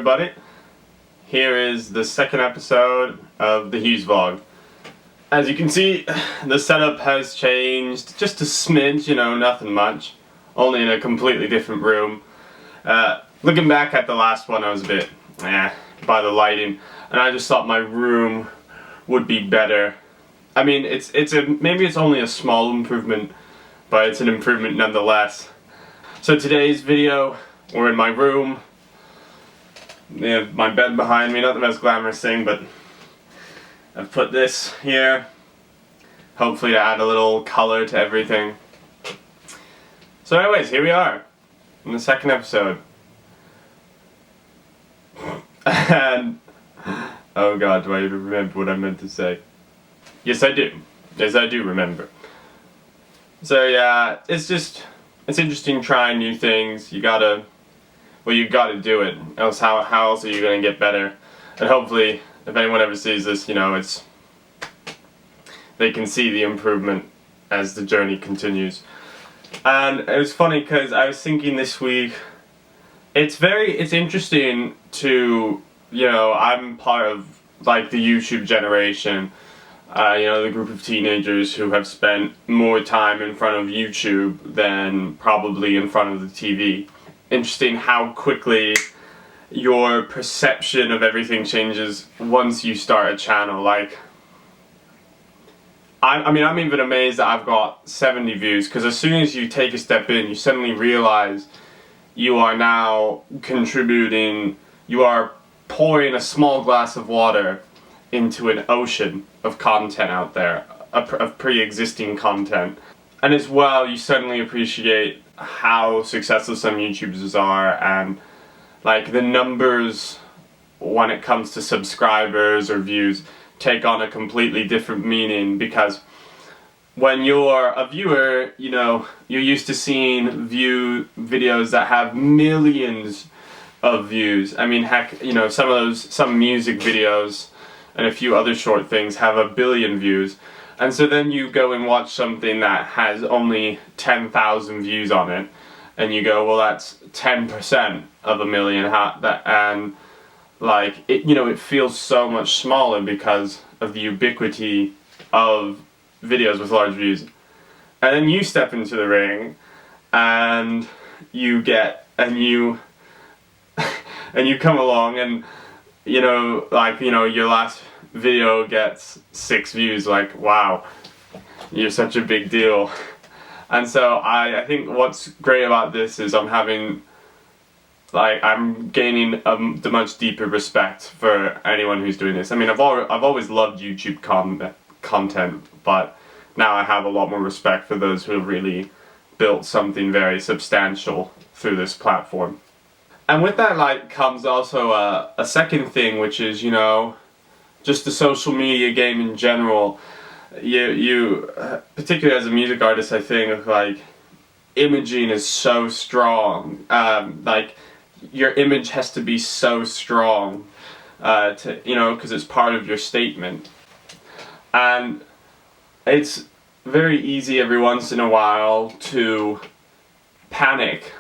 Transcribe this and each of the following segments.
everybody. Here is the second episode of the Hues vlog. As you can see, the setup has changed just a smidge, nothing much. Only in a completely different room. Looking back at the last one, I was a bit by the lighting, and I just thought my room would be better. I mean, maybe it's only a small improvement, but it's an improvement nonetheless. So today's video, we're in my room. My bed behind me, not the most glamorous thing, but I've put this here, hopefully to add a little color to everything. So anyways, here we are, in the second episode. And, oh god, do I even remember what I meant to say? Yes I do. Yes I do remember. So yeah, it's interesting trying new things. You gotta do it, else how else are you gonna get better? And hopefully, if anyone ever sees this, they can see the improvement as the journey continues. And it was funny because I was thinking this week, it's interesting to, I'm part of like the YouTube generation, the group of teenagers who have spent more time in front of YouTube than probably in front of the TV. Interesting how quickly your perception of everything changes once you start a channel. Like, I'm even amazed that I've got 70 views, because as soon as you take a step in, you suddenly realize you are now contributing, you are pouring a small glass of water into an ocean of content out there, of pre-existing content. And as well, you suddenly appreciate how successful some YouTubers are, and like the numbers when it comes to subscribers or views take on a completely different meaning, because when you're a viewer, you're used to seeing videos that have millions of views. I mean, heck, some music videos and a few other short things have 1 billion views. And so then you go and watch something that has only 10,000 views on it, and you go, well, that's 10% of 1 million, and like it feels so much smaller because of the ubiquity of videos with large views. And then you step into the ring, and you come along, and your last video gets 6 views, like, wow, you're such a big deal. And so I think what's great about this is I'm gaining the much deeper respect for anyone who's doing this. I mean, I've always loved YouTube content, but now I have a lot more respect for those who have really built something very substantial through this platform. And with that comes also a second thing, which is, just the social media game in general. You particularly as a music artist, I think imaging is so strong. Your image has to be so strong, because it's part of your statement. And it's very easy every once in a while to panic.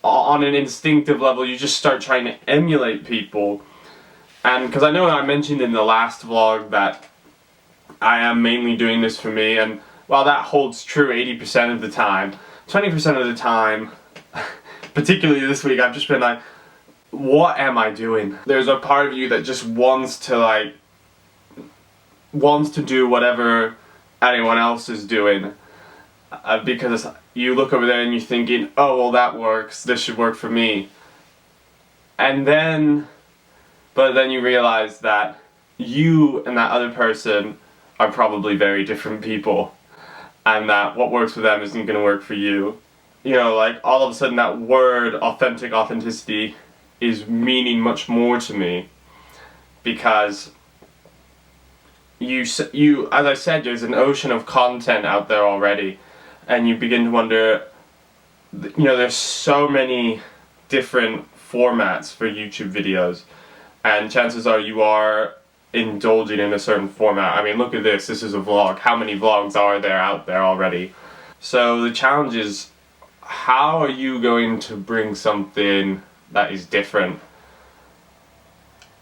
On an instinctive level, you just start trying to emulate people. And because I know I mentioned in the last vlog that I am mainly doing this for me, and while that holds true 80% of the time, 20% of the time, particularly this week, I've just been like, what am I doing? There's a part of you that just wants to do whatever anyone else is doing, because you look over there and you're thinking, oh, well, that works, this should work for me. But then you realize that you and that other person are probably very different people, and that what works for them isn't going to work for you. All of a sudden that word, authenticity, is meaning much more to me, because as I said, there's an ocean of content out there already, and you begin to wonder, there's so many different formats for YouTube videos. And chances are you are indulging in a certain format. I mean, look at this. This is a vlog. How many vlogs are there out there already? So the challenge is, how are you going to bring something that is different.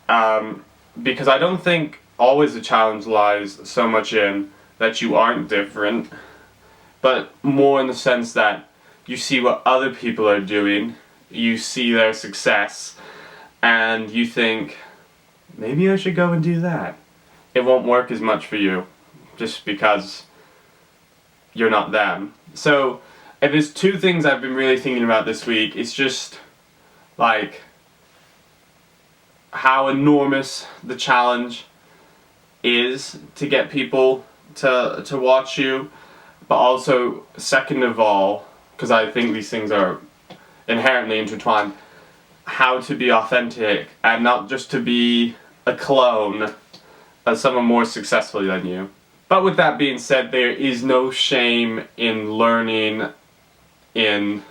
Because I don't think always the challenge lies so much in that you aren't different, but more in the sense that you see what other people are doing, you see their success, and you think, maybe I should go and do that. It won't work as much for you, just because you're not them. So, if there's two things I've been really thinking about this week, it's just, like, how enormous the challenge is to get people to watch you, but also, second of all, because I think these things are inherently intertwined, how to be authentic and not just to be a clone of someone more successful than you. But with that being said, there is no shame in learning from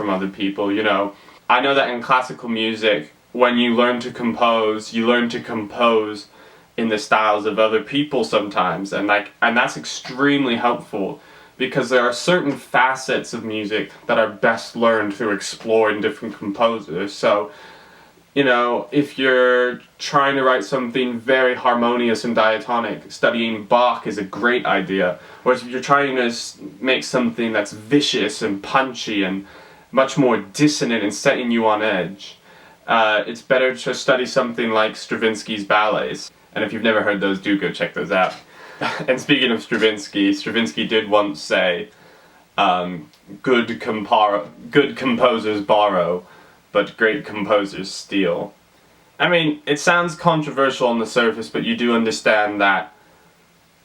other people, you know. I know that in classical music, when you learn to compose in the styles of other people sometimes, and that's extremely helpful, because there are certain facets of music that are best learned through exploring different composers. So, you know, if you're trying to write something very harmonious and diatonic, studying Bach is a great idea. Or if you're trying to make something that's vicious and punchy and much more dissonant and setting you on edge, it's better to study something like Stravinsky's ballets. And if you've never heard those, do go check those out. And speaking of Stravinsky did once say, good composers borrow, but great composers steal. I mean, it sounds controversial on the surface, but you do understand that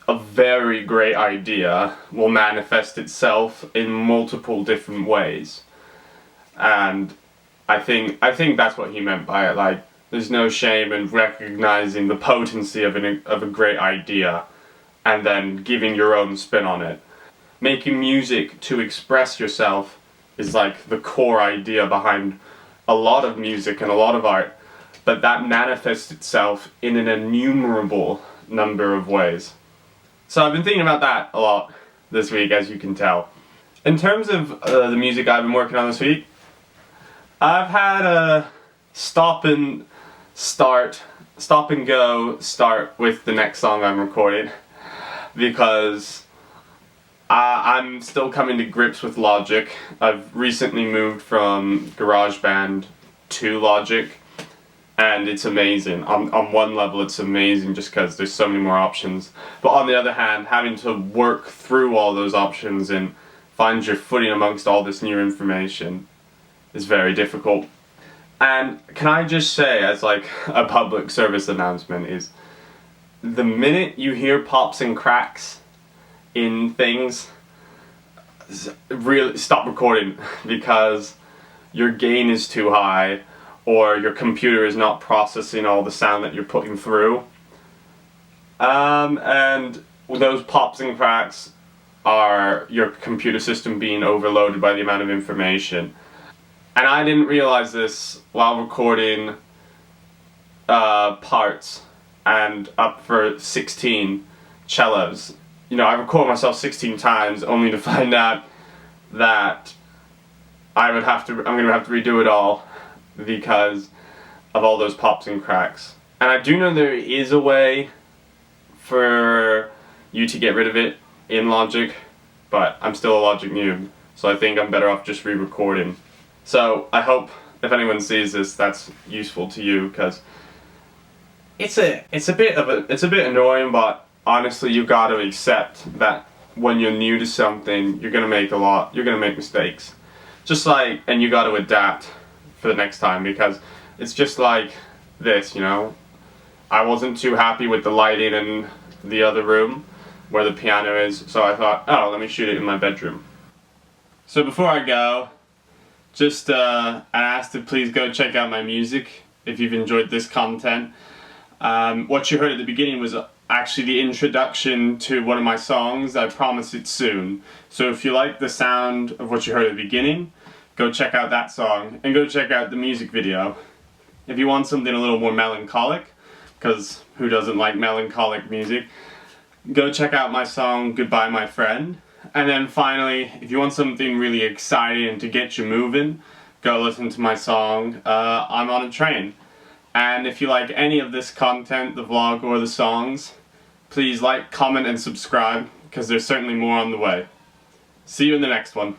a very great idea will manifest itself in multiple different ways. And I think that's what he meant by it. Like, there's no shame in recognizing the potency of a great idea and then giving your own spin on it. Making music to express yourself is like the core idea behind a lot of music and a lot of art, but that manifests itself in an innumerable number of ways. So I've been thinking about that a lot this week, as you can tell. In terms of the music I've been working on this week, I've had a stop and go start with the next song I'm recording, because I'm still coming to grips with Logic. I've recently moved from GarageBand to Logic, and it's amazing. On one level it's amazing just because there's so many more options, but on the other hand, having to work through all those options and find your footing amongst all this new information is very difficult. And can I just say, as like a public service announcement, is the minute you hear pops and cracks in things, really stop recording, because your gain is too high or your computer is not processing all the sound that you're putting through. And those pops and cracks are your computer system being overloaded by the amount of information. And I didn't realize this while recording parts and up for 16 cellos. You know, I record myself 16 times only to find out that I'm gonna have to redo it all because of all those pops and cracks. And I do know there is a way for you to get rid of it in Logic, but I'm still a Logic noob, so I think I'm better off just re-recording. So I hope if anyone sees this, that's useful to you, because it's a bit annoying, but honestly, you got to accept that when you're new to something, you're gonna make mistakes. Just like, and you got to adapt for the next time, because it's just like this, you know. I wasn't too happy with the lighting in the other room where the piano is, so I thought, oh, let me shoot it in my bedroom. So before I go, just I asked to please go check out my music if you've enjoyed this content. What you heard at the beginning was actually the introduction to one of my songs. I promise it's soon. So if you like the sound of what you heard at the beginning, go check out that song and go check out the music video. If you want something a little more melancholic, because who doesn't like melancholic music, go check out my song Goodbye My Friend. And then finally, if you want something really exciting to get you moving, go listen to my song, I'm on a Train. And if you like any of this content, the vlog or the songs, please like, comment, and subscribe, because there's certainly more on the way. See you in the next one.